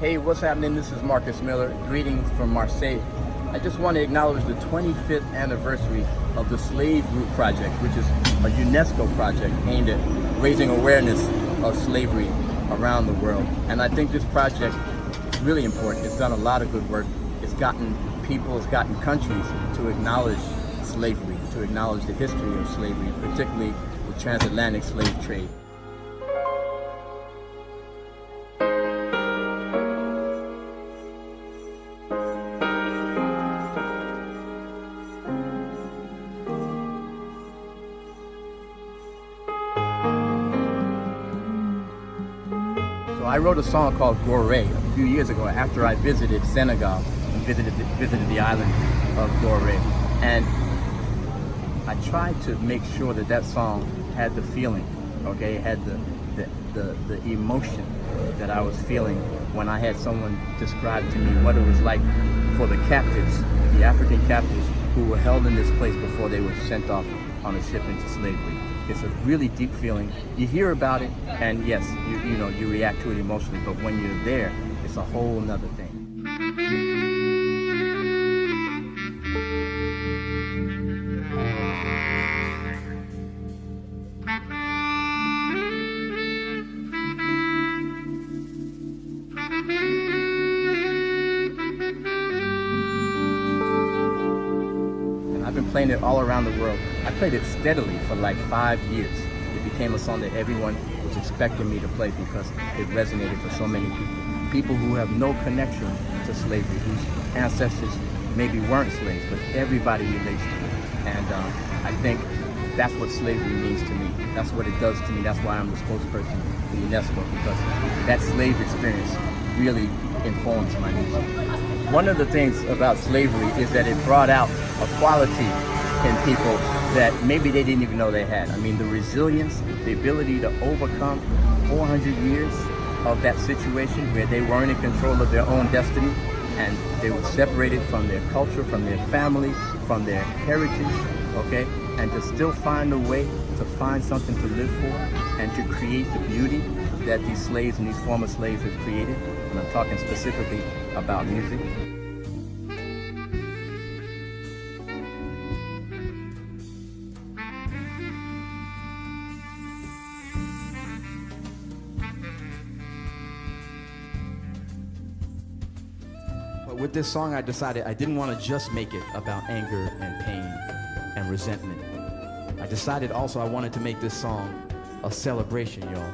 Hey, what's happening? This is Marcus Miller. Greetings from Marseille. I just want to acknowledge the 25th anniversary of the Slave Route Project, which is a UNESCO project aimed at raising awareness of slavery around the world. And I think this project is really important. It's done a lot of good work. It's gotten people, it's gotten countries to acknowledge slavery, to acknowledge the history of slavery, particularly the transatlantic slave trade. So I wrote a song called Gorée a few years ago after I visited Senegal and visited the island of Gorée. And I tried to make sure that that song had the feeling, okay, had the emotion that I was feeling when I had someone describe to me what it was like for the captives, the African captives who were held in this place before they were sent off on a ship into slavery. It's a really deep feeling. You hear about it, and yes, you react to it emotionally, but when you're there, it's a whole nother thing. I've been playing it all around the world. I played it steadily for like 5 years. It became a song that everyone was expecting me to play because it resonated for so many people. People who have no connection to slavery, whose ancestors maybe weren't slaves, but everybody relates to it. And I think that's what slavery means to me. That's what it does to me. That's why I'm the spokesperson for UNESCO, because that slave experience really informs my music. One of the things about slavery is that it brought out a quality in people that maybe they didn't even know they had. I mean, the resilience, the ability to overcome 400 years of that situation where they weren't in control of their own destiny and they were separated from their culture, from their family, from their heritage, okay? And to still find a way to find something to live for and to create the beauty that these slaves and these former slaves have created. And I'm talking specifically about music. But with this song, I decided I didn't want to just make it about anger and pain and resentment. I decided also I wanted to make this song a celebration, y'all,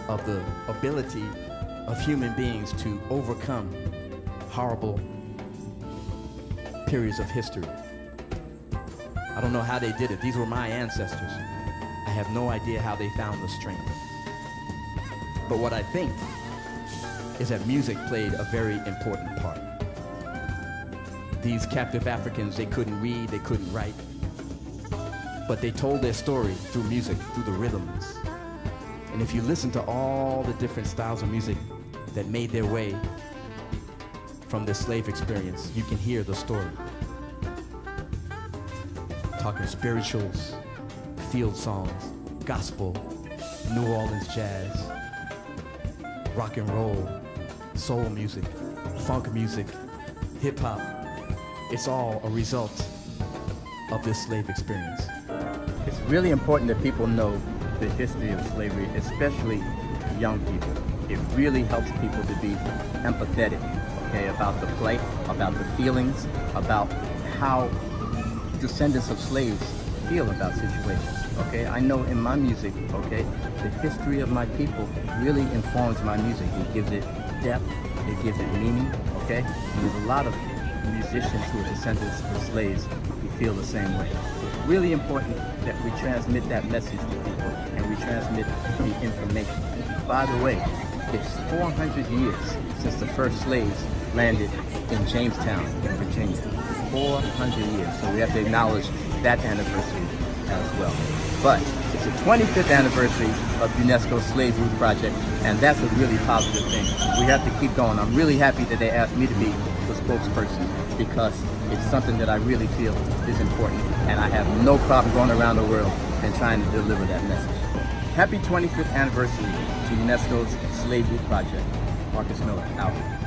of the ability of human beings to overcome horrible periods of history. I don't know how they did it. These were my ancestors. I have no idea how they found the strength. But what I think is that music played a very important part. These captive Africans, they couldn't read, they couldn't write, but they told their story through music, through the rhythms. And if you listen to all the different styles of music that made their way from the slave experience, you can hear the story. Talking spirituals, field songs, gospel, New Orleans jazz, rock and roll, soul music, funk music, hip hop. It's all a result of this slave experience. It's really important that people know the history of slavery, especially young people. It really helps people to be empathetic, okay, about the plight, about the feelings, about how descendants of slaves feel about situations, okay? I know in my music, okay, the history of my people really informs my music. It gives it depth, it gives it meaning, okay? And there's a lot of musicians who are descendants of slaves who feel the same way. So it's really important that we transmit that message to people and we transmit the information. By the way, it's 400 years since the first slaves landed in Jamestown, in Virginia. 400 years, so we have to acknowledge that anniversary as well. But it's the 25th anniversary of UNESCO's Slave Route Project, and that's a really positive thing. We have to keep going. I'm really happy that they asked me to be the spokesperson because it's something that I really feel is important, and I have no problem going around the world and trying to deliver that message. Happy 25th anniversary to UNESCO's Slave Route Project. Marcus Miller, out.